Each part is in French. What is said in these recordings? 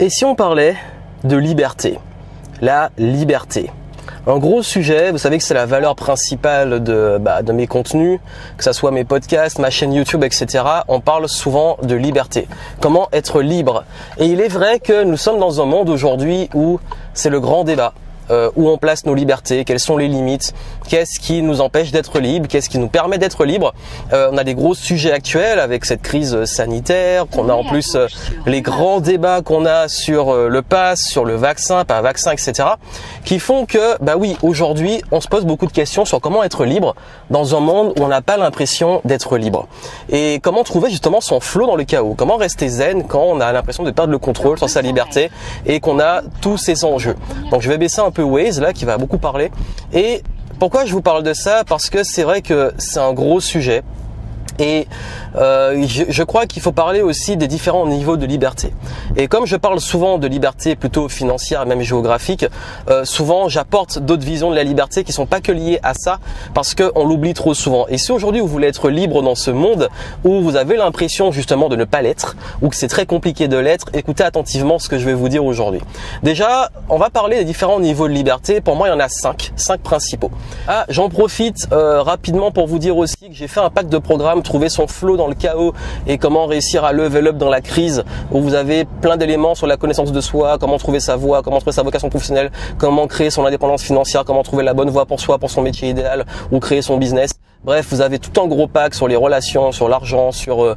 Et si on parlait de liberté? La liberté. Un gros sujet, vous savez que c'est la valeur principale de mes contenus, que ce soit mes podcasts, ma chaîne YouTube, etc. On parle souvent de liberté. Comment être libre? Et il est vrai que nous sommes dans un monde aujourd'hui où c'est le grand débat. Où on place nos libertés, quelles sont les limites, qu'est-ce qui nous empêche d'être libre, qu'est-ce qui nous permet d'être libre. On a des gros sujets actuels avec cette crise sanitaire, qu'on a en plus les grands débats qu'on a sur le pass, sur le vaccin, pas vaccin, etc. qui font que, oui, aujourd'hui, on se pose beaucoup de questions sur comment être libre dans un monde où on n'a pas l'impression d'être libre. Et comment trouver justement son flow dans le chaos, comment rester zen quand on a l'impression de perdre le contrôle sur sa liberté et qu'on a tous ces enjeux. Donc je vais baisser un peu Waze là qui va beaucoup parler. Et pourquoi je vous parle de ça? Parce que c'est vrai que c'est un gros sujet. Et je crois qu'il faut parler aussi des différents niveaux de liberté. Et comme je parle souvent de liberté plutôt financière et même géographique, souvent j'apporte d'autres visions de la liberté qui sont pas que liées à ça, parce qu'on l'oublie trop souvent. Et si aujourd'hui vous voulez être libre dans ce monde où vous avez l'impression justement de ne pas l'être, ou que c'est très compliqué de l'être, écoutez attentivement ce que je vais vous dire aujourd'hui. Déjà, on va parler des différents niveaux de liberté. Pour moi, il y en a cinq principaux. J'en profite rapidement pour vous dire aussi que j'ai fait un pack de programmes trouver son flow dans le chaos et comment réussir à level up dans la crise, où vous avez plein d'éléments sur la connaissance de soi, comment trouver sa voie, comment trouver sa vocation professionnelle, comment créer son indépendance financière, comment trouver la bonne voie pour soi, pour son métier idéal ou créer son business. Bref, vous avez tout un gros pack sur les relations, sur l'argent, sur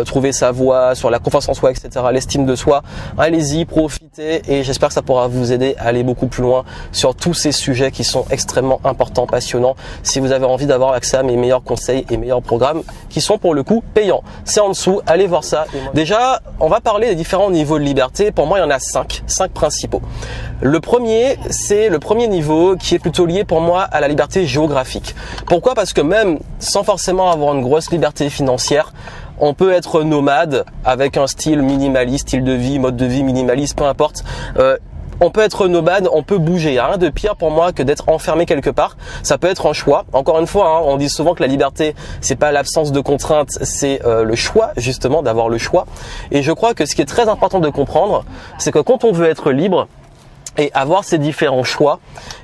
trouver sa voie, sur la confiance en soi, etc., l'estime de soi. Allez-y, profitez et j'espère que ça pourra vous aider à aller beaucoup plus loin sur tous ces sujets qui sont extrêmement importants, passionnants. Si vous avez envie d'avoir accès à mes meilleurs conseils et meilleurs programmes qui sont pour le coup payants. C'est en dessous, allez voir ça. Déjà, on va parler des différents niveaux de liberté. Pour moi, il y en a cinq principaux. Le premier, c'est le premier niveau qui est plutôt lié pour moi à la liberté géographique. Pourquoi? Parce que même sans forcément avoir une grosse liberté financière, on peut être nomade avec un style minimaliste, style de vie, mode de vie minimaliste, peu importe. On peut être nomade, on peut bouger. Il n'y a rien de pire pour moi que d'être enfermé quelque part. Ça peut être un choix. Encore une fois, on dit souvent que la liberté, c'est pas l'absence de contraintes, c'est le choix, justement, d'avoir le choix. Et je crois que ce qui est très important de comprendre, c'est que quand on veut être libre, et avoir ces différents choix,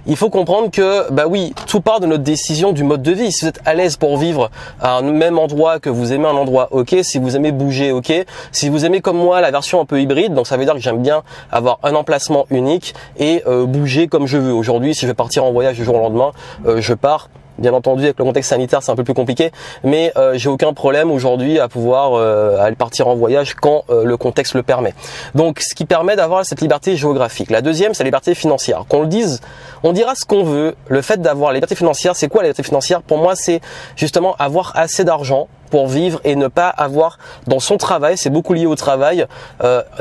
il faut comprendre que, oui, tout part de notre décision du mode de vie. Si vous êtes à l'aise pour vivre à un même endroit, que vous aimez un endroit, ok. Si vous aimez bouger, ok. Si vous aimez comme moi la version un peu hybride, donc ça veut dire que j'aime bien avoir un emplacement unique et bouger comme je veux. Aujourd'hui, si je vais partir en voyage du jour au lendemain, je pars. Bien entendu, avec le contexte sanitaire, c'est un peu plus compliqué, mais j'ai aucun problème aujourd'hui à pouvoir aller partir en voyage quand le contexte le permet. Donc, ce qui permet d'avoir cette liberté géographique. La deuxième, c'est la liberté financière. Qu'on le dise, on dira ce qu'on veut. Le fait d'avoir la liberté financière, c'est quoi la liberté financière? Pour moi, c'est justement avoir assez d'argent pour vivre et ne pas avoir dans son travail, c'est beaucoup lié au travail,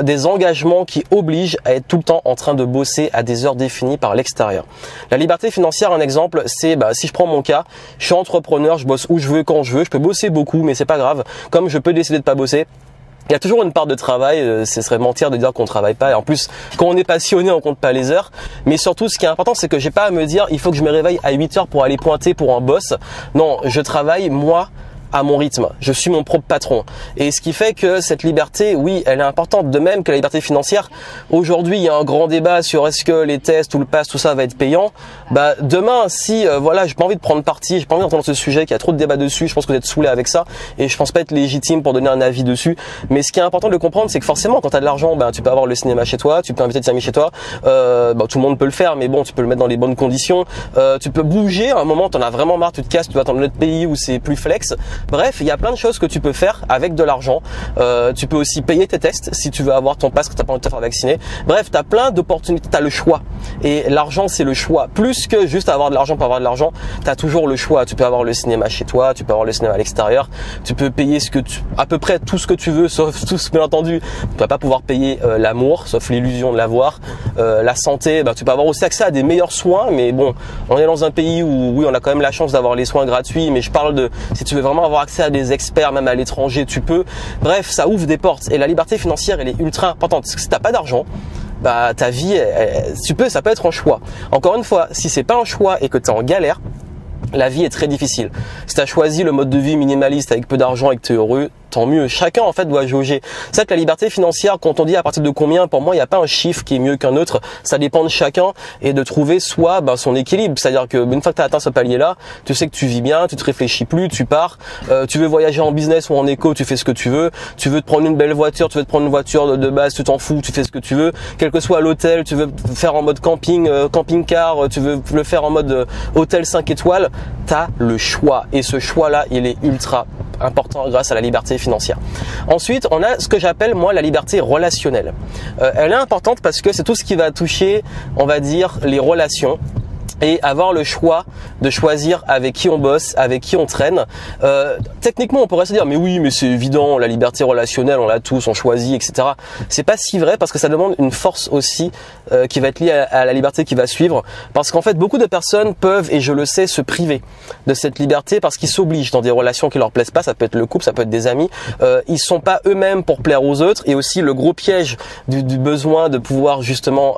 des engagements qui obligent à être tout le temps en train de bosser à des heures définies par l'extérieur. La liberté financière, un exemple, c'est si je prends mon cas, je suis entrepreneur, je bosse où je veux, quand je veux, je peux bosser beaucoup, mais c'est pas grave. Comme je peux décider de pas bosser, il y a toujours une part de travail, ce serait mentir de dire qu'on ne travaille pas. Et en plus, quand on est passionné, on compte pas les heures. Mais surtout, ce qui est important, c'est que j'ai pas à me dire, il faut que je me réveille à 8 heures pour aller pointer pour un boss. Non, je travaille, moi, à mon rythme. Je suis mon propre patron. Et ce qui fait que cette liberté, oui, elle est importante. De même que la liberté financière. Aujourd'hui, il y a un grand débat sur est-ce que les tests ou le pass, tout ça va être payant. Demain, si, j'ai pas envie de prendre parti, j'ai pas envie d'entendre ce sujet, qu'il y a trop de débats dessus, je pense que vous êtes saoulé avec ça. Et je pense pas être légitime pour donner un avis dessus. Mais ce qui est important de comprendre, c'est que forcément, quand tu as de l'argent, tu peux avoir le cinéma chez toi, tu peux inviter tes amis chez toi. Tout le monde peut le faire, mais bon, tu peux le mettre dans les bonnes conditions. Tu peux bouger. À un moment, t'en as vraiment marre, tu te casses, tu vas dans un autre pays où c'est plus flex. Bref, il y a plein de choses que tu peux faire avec de l'argent. Tu peux aussi payer tes tests si tu veux avoir ton pass quand tu n'as pas envie de te faire vacciner. Bref, tu as plein d'opportunités, tu as le choix. Et l'argent, c'est le choix. Plus que juste avoir de l'argent pour avoir de l'argent, tu as toujours le choix. Tu peux avoir le cinéma chez toi, tu peux avoir le cinéma à l'extérieur, tu peux payer à peu près tout ce que tu veux, sauf tout ce, bien entendu, tu vas pas pouvoir payer l'amour, sauf l'illusion de l'avoir. La santé, tu peux avoir aussi accès à des meilleurs soins, mais bon, on est dans un pays où, oui, on a quand même la chance d'avoir les soins gratuits, mais je parle de, si tu veux vraiment avoir accès à des experts, même à l'étranger, tu peux. Bref, ça ouvre des portes. Et la liberté financière, elle est ultra importante. Parce que si t'as pas d'argent, ta vie, ça peut être un choix. Encore une fois, si c'est pas un choix et que tu es en galère, la vie est très difficile. Si tu as choisi le mode de vie minimaliste avec peu d'argent et que tu es heureux, tant mieux. Chacun en fait doit jauger. C'est ça que la liberté financière, quand on dit à partir de combien, pour moi il n'y a pas un chiffre qui est mieux qu'un autre. Ça dépend de chacun et de trouver soit son équilibre. C'est-à-dire que une fois que tu as atteint ce palier-là, tu sais que tu vis bien, tu te réfléchis plus, tu pars. Tu veux voyager en business ou en éco, tu fais ce que tu veux. Tu veux te prendre une belle voiture, tu veux te prendre une voiture de base, tu t'en fous, tu fais ce que tu veux. Quel que soit l'hôtel, tu veux faire en mode camping, camping-car, tu veux le faire en mode hôtel 5 étoiles, t'as le choix. Et ce choix-là, il est ultra important grâce à la liberté financière. Ensuite, on a ce que j'appelle moi la liberté relationnelle. Elle est importante parce que c'est tout ce qui va toucher, on va dire, les relations. Et avoir le choix de choisir avec qui on bosse, avec qui on traîne. Techniquement, on pourrait se dire, mais oui, mais c'est évident, la liberté relationnelle, on l'a tous, on choisit, etc. C'est pas si vrai parce que ça demande une force aussi qui va être liée à la liberté qui va suivre. Parce qu'en fait, beaucoup de personnes peuvent, et je le sais, se priver de cette liberté parce qu'ils s'obligent dans des relations qui leur plaisent pas. Ça peut être le couple, ça peut être des amis. Ils sont pas eux-mêmes pour plaire aux autres. Et aussi le gros piège du besoin de pouvoir justement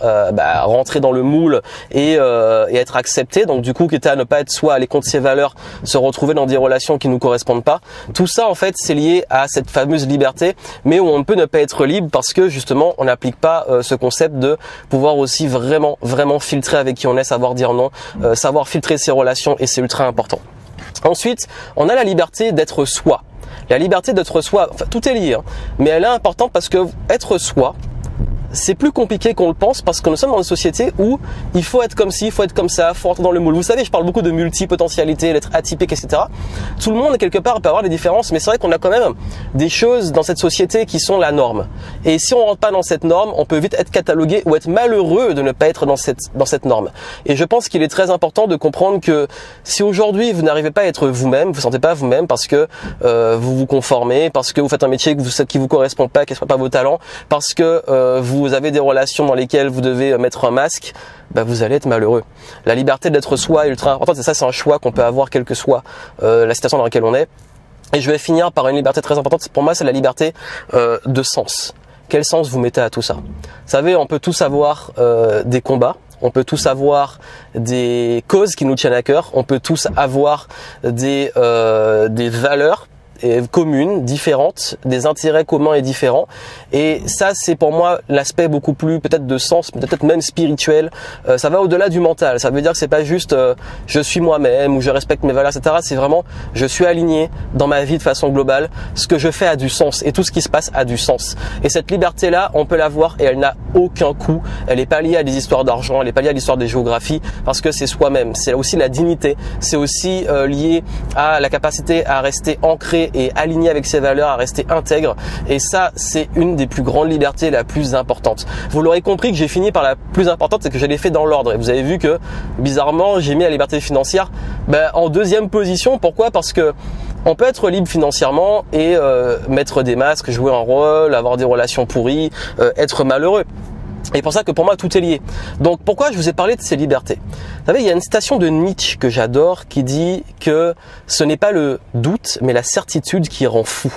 rentrer dans le moule et être accepté, donc du coup quitte à ne pas être soit aller contre ses valeurs, se retrouver dans des relations qui nous correspondent pas. Tout ça en fait c'est lié à cette fameuse liberté, mais où on peut ne pas être libre parce que justement on n'applique pas ce concept de pouvoir aussi vraiment filtrer avec qui on est, savoir dire non, savoir filtrer ses relations, et c'est ultra important. Ensuite, on a la liberté d'être soi. La liberté d'être soi, enfin, tout est lié, hein, mais elle est importante parce que être soi, c'est plus compliqué qu'on le pense parce que nous sommes dans une société où il faut être comme ci, il faut être comme ça, il faut rentrer dans le moule. Vous savez, je parle beaucoup de multipotentialité, d'être atypique, etc. Tout le monde, quelque part, peut avoir des différences, mais c'est vrai qu'on a quand même des choses dans cette société qui sont la norme. Et si on rentre pas dans cette norme, on peut vite être catalogué ou être malheureux de ne pas être dans cette norme. Et je pense qu'il est très important de comprendre que si aujourd'hui vous n'arrivez pas à être vous-même, vous ne sentez pas vous-même parce que vous vous conformez, parce que vous faites un métier qui vous correspond pas, qui ne soit pas vos talents, parce que vous avez des relations dans lesquelles vous devez mettre un masque, vous allez être malheureux. La liberté d'être soi est ultra importante, et ça c'est un choix qu'on peut avoir quelle que soit la situation dans laquelle on est. Et je vais finir par une liberté très importante, pour moi c'est la liberté de sens. Quel sens vous mettez à tout ça? Vous savez, on peut tous avoir des combats, on peut tous avoir des causes qui nous tiennent à cœur, on peut tous avoir des valeurs communes, différentes, des intérêts communs et différents. Et ça, c'est pour moi l'aspect beaucoup plus peut-être de sens, peut-être même spirituel. Ça va au-delà du mental. Ça veut dire que c'est pas juste je suis moi-même ou je respecte mes valeurs, etc. C'est vraiment je suis aligné dans ma vie de façon globale. Ce que je fais a du sens et tout ce qui se passe a du sens. Et cette liberté-là, on peut l'avoir et elle n'a aucun coût. Elle n'est pas liée à des histoires d'argent, elle n'est pas liée à l'histoire des géographies parce que c'est soi-même. C'est aussi la dignité. C'est aussi lié à la capacité à rester ancré et aligné avec ses valeurs, à rester intègre. Et ça, c'est une des plus grandes libertés, la plus importante. Vous l'aurez compris que j'ai fini par la plus importante, c'est que je l'ai fait dans l'ordre. Et vous avez vu que, bizarrement, j'ai mis la liberté financière en deuxième position. Pourquoi? Parce que on peut être libre financièrement et mettre des masques, jouer un rôle, avoir des relations pourries, être malheureux. Et pour ça que pour moi tout est lié. Donc pourquoi je vous ai parlé de ces libertés? Vous savez, il y a une citation de Nietzsche que j'adore qui dit que ce n'est pas le doute mais la certitude qui rend fou.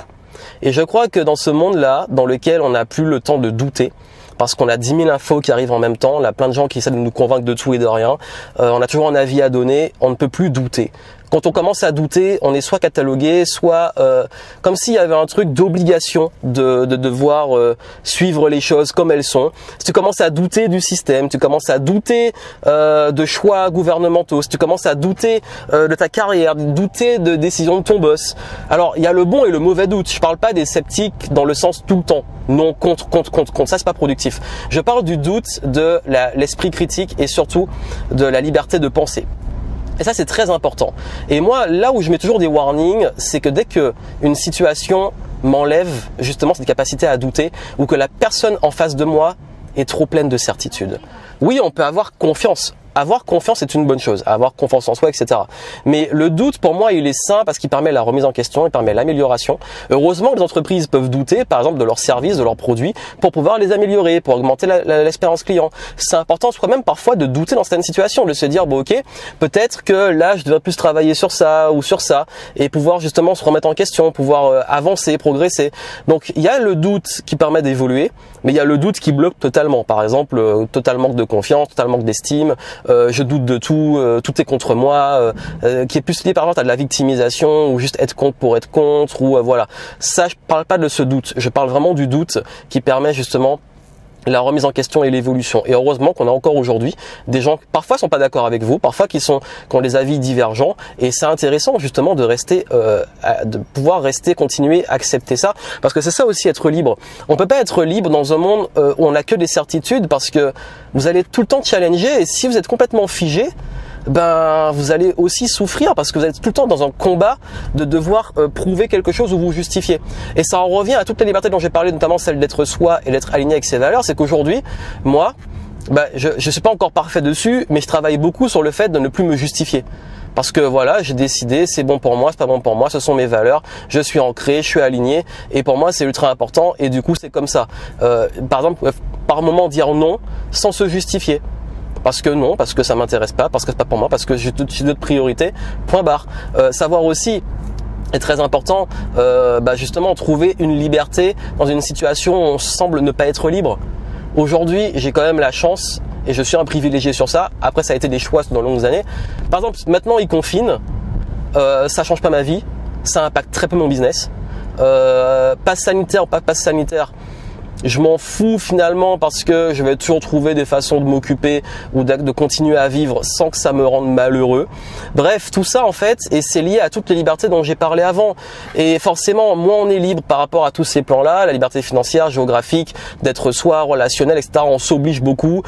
Et je crois que dans ce monde-là, dans lequel on n'a plus le temps de douter, parce qu'on a 10 000 infos qui arrivent en même temps, on a plein de gens qui essaient de nous convaincre de tout et de rien, on a toujours un avis à donner, on ne peut plus douter. Quand on commence à douter, on est soit catalogué, soit comme s'il y avait un truc d'obligation de devoir suivre les choses comme elles sont. Si tu commences à douter du système, tu commences à douter de choix gouvernementaux, si tu commences à douter de ta carrière, douter de décisions de ton boss. Alors, il y a le bon et le mauvais doute. Je parle pas des sceptiques dans le sens tout le temps. Non, contre. Ça, c'est pas productif. Je parle du doute, de l'esprit critique et surtout de la liberté de penser. Et ça, c'est très important. Et moi, là où je mets toujours des warnings, c'est que dès que une situation m'enlève justement cette capacité à douter ou que la personne en face de moi est trop pleine de certitude. Oui, on peut avoir confiance. Avoir confiance est une bonne chose, avoir confiance en soi, etc. Mais le doute, pour moi, il est sain parce qu'il permet la remise en question, il permet l'amélioration. Heureusement que les entreprises peuvent douter, par exemple, de leurs services, de leurs produits, pour pouvoir les améliorer, pour augmenter l'expérience client. C'est important, je crois même parfois, de douter dans certaines situations, de se dire, bon, ok, peut-être que là, je devrais plus travailler sur ça ou sur ça, et pouvoir justement se remettre en question, pouvoir avancer, progresser. Donc, il y a le doute qui permet d'évoluer, mais il y a le doute qui bloque totalement. Par exemple, total manque de confiance, total manque d'estime, je doute de tout, tout est contre moi, qui est plus lié par exemple à de la victimisation ou juste être contre pour être contre ou voilà. Ça, je parle pas de ce doute, je parle vraiment du doute qui permet justement la remise en question et l'évolution. Et heureusement qu'on a encore aujourd'hui des gens qui parfois sont pas d'accord avec vous, parfois qui ont des avis divergents. Et c'est intéressant justement de rester, de pouvoir rester, continuer, accepter ça, parce que c'est ça aussi être libre. On peut pas être libre dans un monde où on n'a que des certitudes, parce que vous allez tout le temps challenger. Et si vous êtes complètement figé, ben vous allez aussi souffrir parce que vous êtes tout le temps dans un combat de devoir prouver quelque chose ou vous justifier. Et ça en revient à toutes les libertés dont j'ai parlé, notamment celle d'être soi et d'être aligné avec ses valeurs. C'est qu'aujourd'hui, moi, je suis pas encore parfait dessus, mais je travaille beaucoup sur le fait de ne plus me justifier. Parce que voilà, j'ai décidé, c'est bon pour moi, c'est pas bon pour moi, ce sont mes valeurs, je suis ancré, je suis aligné, et pour moi c'est ultra important, et du coup c'est comme ça. Par exemple, par moment dire non sans se justifier. Parce que non, parce que ça m'intéresse pas, parce que c'est pas pour moi, parce que j'ai d'autres priorités, point barre. Savoir aussi est très important, justement trouver une liberté dans une situation où on semble ne pas être libre. Aujourd'hui, j'ai quand même la chance, et je suis un privilégié sur ça, après ça a été des choix dans de longues années. Par exemple, maintenant ils confinent, ça change pas ma vie, ça impacte très peu mon business. Passe sanitaire ou pas passe sanitaire, je m'en fous finalement parce que je vais toujours trouver des façons de m'occuper ou de continuer à vivre sans que ça me rende malheureux. Bref, tout ça en fait, et c'est lié à toutes les libertés dont j'ai parlé avant. Et forcément, moins on est libre par rapport à tous ces plans-là, la liberté financière, géographique, d'être soi, relationnel, etc. On s'oblige beaucoup.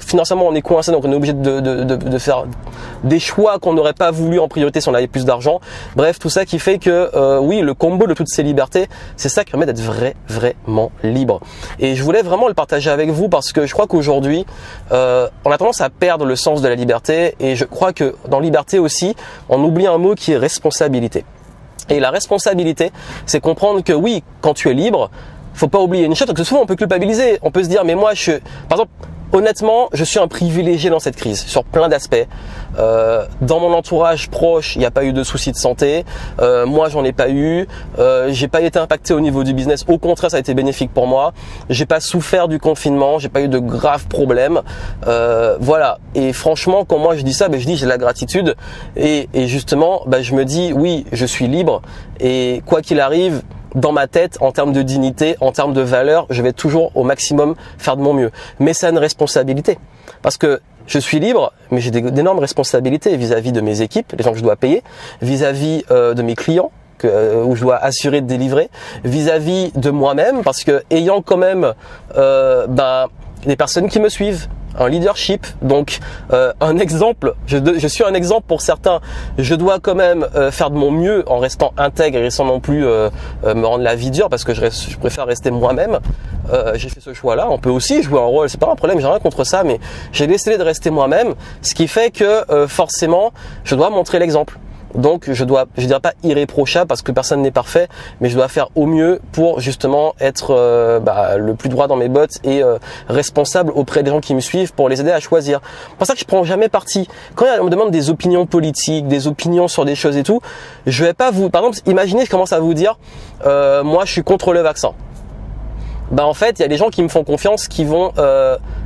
Financièrement, on est coincé, donc on est obligé de faire des choix qu'on n'aurait pas voulu en priorité si on avait plus d'argent. Bref, tout ça qui fait que oui, le combo de toutes ces libertés, c'est ça qui permet d'être vraiment libre. Et je voulais vraiment le partager avec vous parce que je crois qu'aujourd'hui on a tendance à perdre le sens de la liberté, et je crois que dans liberté aussi on oublie un mot qui est responsabilité. Et la responsabilité, c'est comprendre que oui, quand tu es libre, faut pas oublier une chose, parce que souvent on peut culpabiliser, on peut se dire mais moi par exemple, honnêtement, je suis un privilégié dans cette crise, sur plein d'aspects. Dans mon entourage proche, il n'y a pas eu de soucis de santé. Moi, j'en ai pas eu. J'ai pas été impacté au niveau du business. Au contraire, ça a été bénéfique pour moi. J'ai pas souffert du confinement. J'ai pas eu de graves problèmes. Voilà. Et franchement, quand moi je dis ça, je dis j'ai de la gratitude. Et justement, je me dis oui, je suis libre. Et quoi qu'il arrive, dans ma tête, en termes de dignité, en termes de valeur, je vais toujours au maximum faire de mon mieux. Mais c'est une responsabilité. Parce que je suis libre, mais j'ai d'énormes responsabilités vis-à-vis de mes équipes, les gens que je dois payer, vis-à-vis de mes clients, où je dois assurer de délivrer, vis-à-vis de moi-même, parce que ayant quand même des personnes qui me suivent, un leadership, donc un exemple, je suis un exemple pour certains, je dois quand même faire de mon mieux en restant intègre et sans non plus me rendre la vie dure, parce que je préfère rester moi-même. J'ai fait ce choix-là, on peut aussi jouer un rôle, c'est pas un problème, j'ai rien contre ça, mais j'ai décidé de rester moi-même, ce qui fait que forcément, je dois montrer l'exemple. Donc je dirais pas irréprochable parce que personne n'est parfait, mais je dois faire au mieux pour justement être le plus droit dans mes bottes et responsable auprès des gens qui me suivent pour les aider à choisir. C'est pour ça que je prends jamais parti. Quand on me demande des opinions politiques, des opinions sur des choses et tout, je vais pas par exemple, imaginez je commence à vous dire moi je suis contre le vaccin. En fait, il y a des gens qui me font confiance qui vont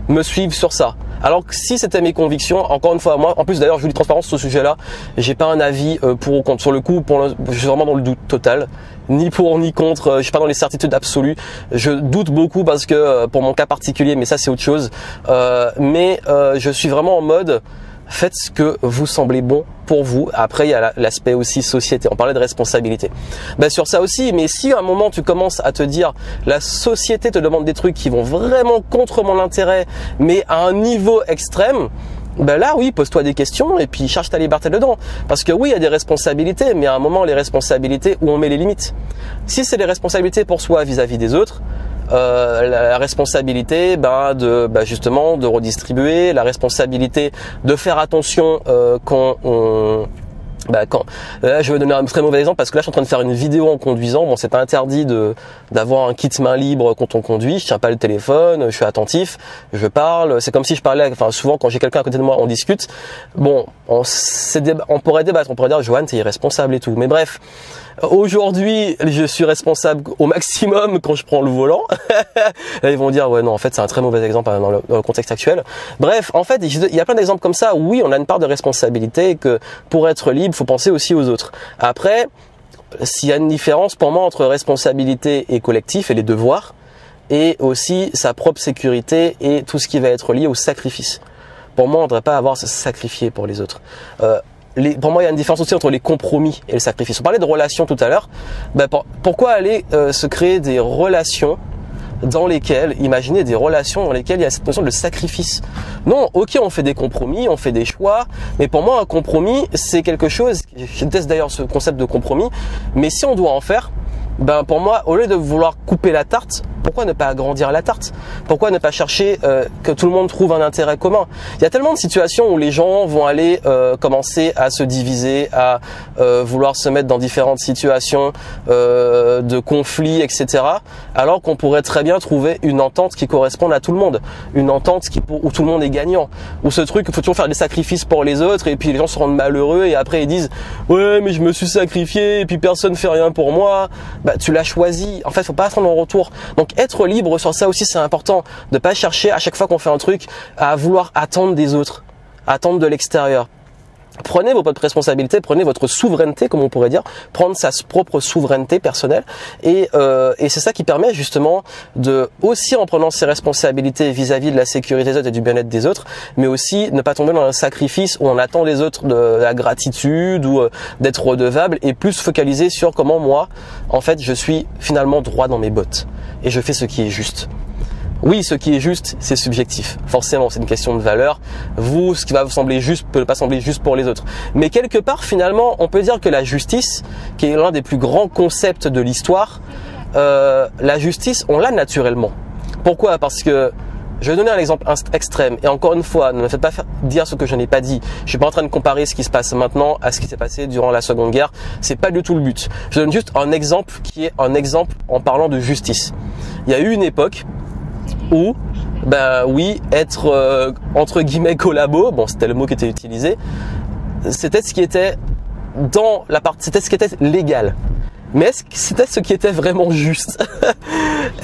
me suivre sur ça. Alors que si c'était mes convictions, encore une fois, moi, en plus d'ailleurs, je vous dis transparence sur ce sujet-là, j'ai pas un avis pour ou contre. Sur le coup, je suis vraiment dans le doute total, ni pour ni contre. Je suis pas dans les certitudes absolues. Je doute beaucoup parce que pour mon cas particulier, mais ça c'est autre chose. Je suis vraiment en mode faites ce que vous semblez bon pour vous. Après, il y a l'aspect aussi société. On parlait de responsabilité. Sur ça aussi, mais si à un moment tu commences à te dire la société te demande des trucs qui vont vraiment contre mon intérêt, mais à un niveau extrême, là oui, pose-toi des questions et puis cherche ta liberté dedans. Parce que oui, il y a des responsabilités, mais à un moment, les responsabilités, où on met les limites. Si c'est des responsabilités pour soi vis-à-vis des autres, la responsabilité justement de redistribuer, la responsabilité de faire attention je vais donner un très mauvais exemple parce que là je suis en train de faire une vidéo en conduisant. Bon, c'est interdit d'avoir un kit main libre quand on conduit. Je tiens pas le téléphone, je suis attentif, je parle. C'est comme si je parlais. Souvent quand j'ai quelqu'un à côté de moi, on discute. Bon, on pourrait débattre, on pourrait dire Johan, t'es irresponsable et tout. Mais bref, Aujourd'hui, je suis responsable au maximum quand je prends le volant. Là, ils vont dire, ouais, non, en fait, c'est un très mauvais exemple dans le contexte actuel. Bref, en fait, il y a plein d'exemples comme ça où oui, on a une part de responsabilité et que pour être libre, il faut penser aussi aux autres. Après, s'il y a une différence pour moi entre responsabilité et collectif et les devoirs, et aussi sa propre sécurité et tout ce qui va être lié au sacrifice. Pour moi, on ne devrait pas avoir à se sacrifier pour les autres. Pour moi, il y a une différence aussi entre les compromis et le sacrifice. On parlait de relations tout à l'heure. Pourquoi aller se créer des relations dans lesquelles, imaginez des relations dans lesquelles il y a cette notion de sacrifice. Non, ok, on fait des compromis, on fait des choix, mais pour moi, un compromis, c'est quelque chose, je déteste d'ailleurs ce concept de compromis, mais si on doit en faire, pour moi, au lieu de vouloir couper la tarte, pourquoi ne pas agrandir la tarte? Pourquoi ne pas chercher que tout le monde trouve un intérêt commun? Il y a tellement de situations où les gens vont aller commencer à se diviser, à vouloir se mettre dans différentes situations de conflits, etc. Alors qu'on pourrait très bien trouver une entente qui corresponde à tout le monde, une entente où tout le monde est gagnant. Où ce truc, il faut toujours faire des sacrifices pour les autres et puis les gens se rendent malheureux et après ils disent ouais mais je me suis sacrifié et puis personne fait rien pour moi. Tu l'as choisi. En fait, faut pas attendre en retour. Donc être libre sur ça aussi, c'est important. De pas chercher à chaque fois qu'on fait un truc à vouloir attendre des autres, attendre de l'extérieur. Prenez votre responsabilité, prenez votre souveraineté, comme on pourrait dire, prendre sa propre souveraineté personnelle, et c'est ça qui permet justement de, aussi en prenant ses responsabilités vis-à-vis de la sécurité des autres et du bien-être des autres, mais aussi ne pas tomber dans un sacrifice où on attend des autres de la gratitude ou d'être redevable, et plus focaliser sur comment moi, en fait, je suis finalement droit dans mes bottes et je fais ce qui est juste. Oui, ce qui est juste, c'est subjectif. Forcément, c'est une question de valeur. Vous, ce qui va vous sembler juste peut pas sembler juste pour les autres. Mais quelque part, finalement, on peut dire que la justice, qui est l'un des plus grands concepts de l'histoire, la justice, on l'a naturellement. Pourquoi? Parce que je vais donner un exemple extrême. Et encore une fois, ne me faites pas dire ce que je n'ai pas dit. Je suis pas en train de comparer ce qui se passe maintenant à ce qui s'est passé durant la Seconde Guerre. C'est pas du tout le but. Je donne juste un exemple qui est un exemple en parlant de justice. Il y a eu une époque où, oui, être entre guillemets collabo, bon, c'était le mot qui était utilisé, c'était ce qui était dans la partie, c'était ce qui était légal. Mais est-ce que c'était ce qui était vraiment juste?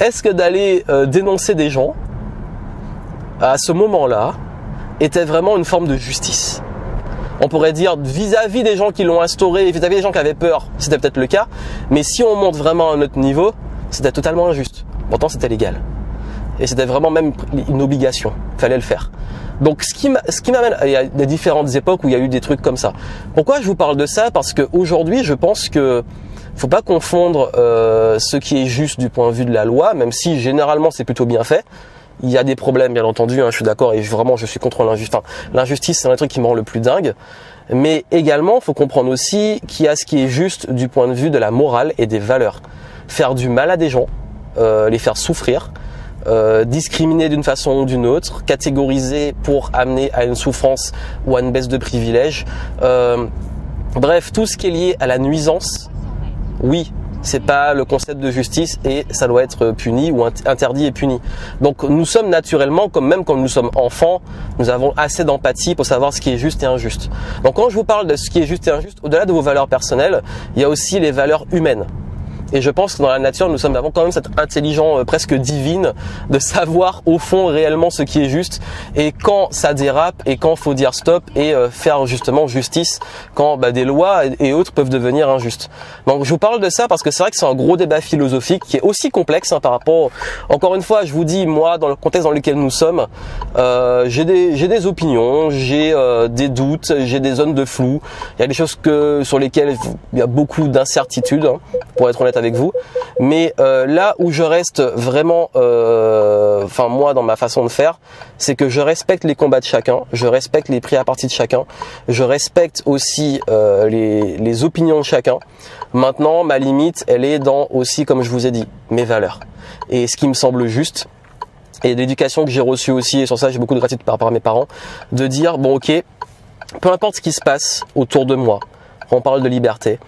Est-ce que d'aller dénoncer des gens à ce moment-là était vraiment une forme de justice? On pourrait dire vis-à-vis des gens qui l'ont instauré, vis-à-vis des gens qui avaient peur, c'était peut-être le cas. Mais si on monte vraiment à un autre niveau, c'était totalement injuste. Pourtant, c'était légal. Et c'était vraiment même une obligation. Fallait le faire. Donc, ce qui m'amène, il y a des différentes époques où il y a eu des trucs comme ça. Pourquoi je vous parle de ça? Parce qu'aujourd'hui, je pense que faut pas confondre ce qui est juste du point de vue de la loi, même si généralement c'est plutôt bien fait. Il y a des problèmes, bien entendu, je suis d'accord, et vraiment je suis contre l'injustice. Enfin, l'injustice, c'est un truc qui me rend le plus dingue. Mais également, faut comprendre aussi qu'il y a ce qui est juste du point de vue de la morale et des valeurs. Faire du mal à des gens, les faire souffrir, discriminer d'une façon ou d'une autre, catégoriser pour amener à une souffrance ou à une baisse de privilèges. Bref, tout ce qui est lié à la nuisance, oui, c'est pas le concept de justice et ça doit être puni ou interdit et puni. Donc nous sommes naturellement, comme même quand nous sommes enfants, nous avons assez d'empathie pour savoir ce qui est juste et injuste. Donc quand je vous parle de ce qui est juste et injuste, au-delà de vos valeurs personnelles, il y a aussi les valeurs humaines. Et je pense que dans la nature, nous avons quand même cette intelligence presque divine de savoir au fond réellement ce qui est juste et quand ça dérape et quand faut dire stop et faire justement justice quand des lois et autres peuvent devenir injustes. Donc je vous parle de ça parce que c'est vrai que c'est un gros débat philosophique qui est aussi complexe par rapport. Encore une fois, je vous dis, moi, dans le contexte dans lequel nous sommes, j'ai des opinions, j'ai des doutes, j'ai des zones de flou. Il y a des choses sur lesquelles il y a beaucoup d'incertitudes, pour être honnête avec vous, mais là où je reste vraiment, moi dans ma façon de faire, c'est que je respecte les combats de chacun, je respecte les pris à partie de chacun, je respecte aussi les opinions de chacun. Maintenant, ma limite, elle est dans aussi, comme je vous ai dit, mes valeurs et ce qui me semble juste. Et l'éducation que j'ai reçue aussi, et sur ça j'ai beaucoup de gratitude par rapport à mes parents, de dire bon ok, peu importe ce qui se passe autour de moi. On parle de liberté.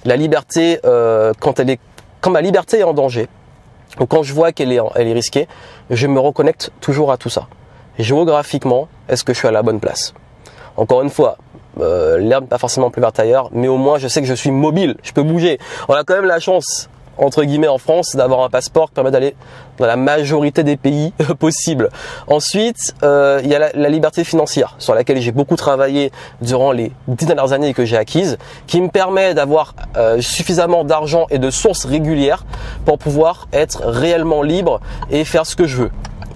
La liberté, quand ma liberté est en danger, ou quand je vois qu'elle est risquée, je me reconnecte toujours à tout ça. Géographiquement, est-ce que je suis à la bonne place? Encore une fois, l'herbe n'est pas forcément plus verte ailleurs, mais au moins je sais que je suis mobile, je peux bouger. On a quand même la chance, entre guillemets, en France, d'avoir un passeport qui permet d'aller dans la majorité des pays possibles. Ensuite, il y a la liberté financière, sur laquelle j'ai beaucoup travaillé durant les 10 dernières années et que j'ai acquise, qui me permet d'avoir suffisamment d'argent et de sources régulières pour pouvoir être réellement libre et faire ce que je veux.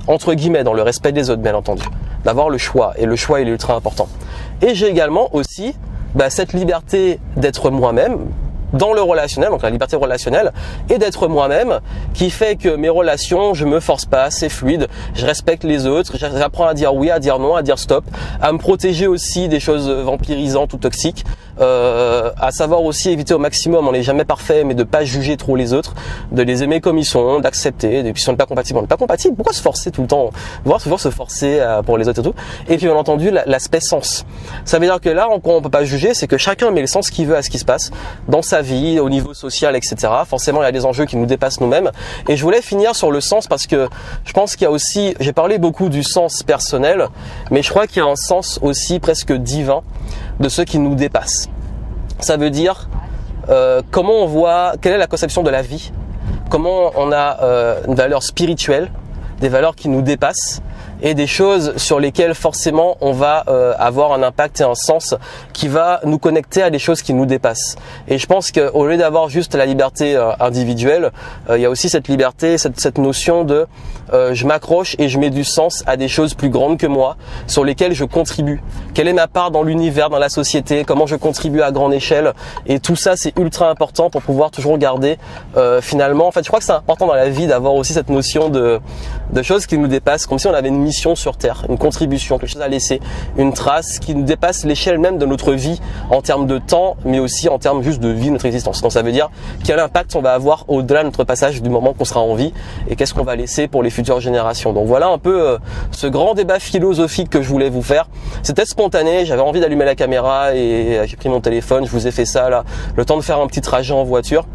Entre guillemets, dans le respect des autres, bien entendu. D'avoir le choix, et le choix, il est ultra important. Et j'ai également aussi cette liberté d'être moi-même, dans le relationnel, donc la liberté relationnelle, et d'être moi-même, qui fait que mes relations, je me force pas, c'est fluide, je respecte les autres, j'apprends à dire oui, à dire non, à dire stop, à me protéger aussi des choses vampirisantes ou toxiques, à savoir aussi éviter au maximum, on n'est jamais parfait, mais de pas juger trop les autres, de les aimer comme ils sont, d'accepter, et puis si on n'est pas compatible, on n'est pas compatible, pourquoi se forcer tout le temps, toujours se forcer pour les autres et tout. Et puis bien entendu, l'aspect sens. Ça veut dire que là, on peut pas juger, c'est que chacun met le sens qu'il veut à ce qui se passe dans sa vie, au niveau social, etc. Forcément, il y a des enjeux qui nous dépassent nous-mêmes. Et je voulais finir sur le sens parce que je pense qu'il y a aussi, j'ai parlé beaucoup du sens personnel, mais je crois qu'il y a un sens aussi presque divin de ce qui nous dépasse. Ça veut dire comment on voit, quelle est la conception de la vie, comment on a une valeur spirituelle, des valeurs qui nous dépassent, et des choses sur lesquelles forcément on va avoir un impact et un sens qui va nous connecter à des choses qui nous dépassent. Et je pense qu'au lieu d'avoir juste la liberté individuelle, il y a aussi cette liberté, cette notion de je m'accroche et je mets du sens à des choses plus grandes que moi, sur lesquelles je contribue. Quelle est ma part dans l'univers, dans la société, comment je contribue à grande échelle, et tout ça c'est ultra important pour pouvoir toujours garder finalement, en fait je crois que c'est important dans la vie d'avoir aussi cette notion de choses qui nous dépassent, comme si on avait une mission sur Terre, une contribution, quelque chose à laisser, une trace qui nous dépasse l'échelle même de notre vie en termes de temps, mais aussi en termes juste de vie, de notre existence. Donc ça veut dire quel impact on va avoir au-delà de notre passage du moment qu'on sera en vie et qu'est-ce qu'on va laisser pour les futures générations. Donc voilà un peu ce grand débat philosophique que je voulais vous faire. C'était spontané, j'avais envie d'allumer la caméra et j'ai pris mon téléphone, je vous ai fait ça là, le temps de faire un petit trajet en voiture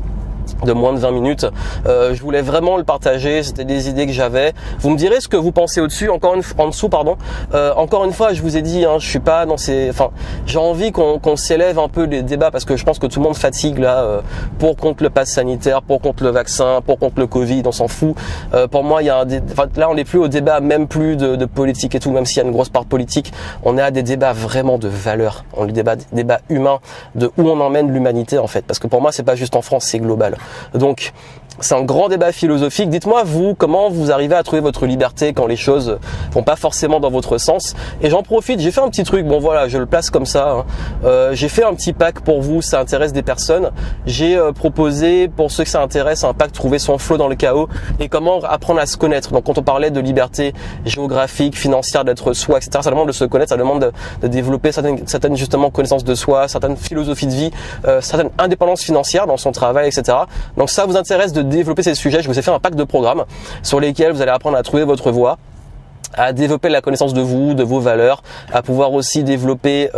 de moins de 20 minutes. Je voulais vraiment le partager, c'était des idées que j'avais. Vous me direz ce que vous pensez au-dessus, en dessous, pardon. Encore une fois, je vous ai dit, je suis pas dans ces... Enfin, j'ai envie qu'on s'élève un peu les débats parce que je pense que tout le monde fatigue là, pour contre le pass sanitaire, pour contre le vaccin, pour contre le Covid, on s'en fout. Pour moi, il y a là, on n'est plus au débat, même plus de politique et tout, même s'il y a une grosse part politique, on est à des débats vraiment de valeurs, on est débats humains, de où on emmène l'humanité en fait. Parce que pour moi, c'est pas juste en France, c'est global. Donc c'est un grand débat philosophique. Dites-moi vous, comment vous arrivez à trouver votre liberté quand les choses vont pas forcément dans votre sens. Et j'en profite, j'ai fait un petit truc, bon voilà, je le place comme ça. J'ai fait un petit pack pour vous, ça intéresse des personnes. J'ai proposé pour ceux que ça intéresse un pack trouver son flow dans le chaos et comment apprendre à se connaître. Donc quand on parlait de liberté géographique, financière, d'être soi, etc. Ça demande de se connaître, ça demande de développer certaines justement connaissances de soi, certaines philosophies de vie, certaines indépendances financières dans son travail, etc. Donc ça vous intéresse de développer ces sujets, je vous ai fait un pack de programmes sur lesquels vous allez apprendre à trouver votre voie, à développer la connaissance de vous, de vos valeurs, à pouvoir aussi développer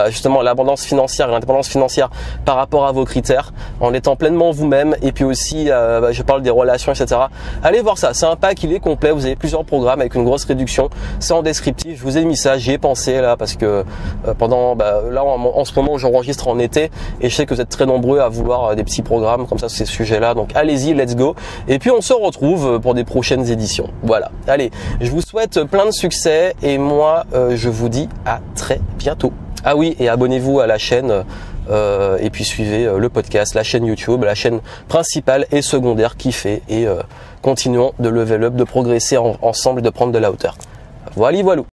justement l'abondance financière et l'indépendance financière par rapport à vos critères, en étant pleinement vous-même. Et puis aussi, je parle des relations, etc. Allez voir ça, c'est un pack, il est complet, vous avez plusieurs programmes avec une grosse réduction, c'est en descriptif, je vous ai mis ça, j'y ai pensé là, parce que pendant, là en ce moment j'enregistre en été, et je sais que vous êtes très nombreux à vouloir des petits programmes comme ça sur ces sujets-là, donc allez-y, let's go. Et puis on se retrouve pour des prochaines éditions. Voilà, allez, je vous souhaite plein de succès et moi je vous dis à très bientôt. Ah oui, et abonnez-vous à la chaîne et puis suivez le podcast, la chaîne YouTube, la chaîne principale et secondaire qui fait, et continuons de level up, de progresser ensemble et de prendre de la hauteur. Voilà, voilà.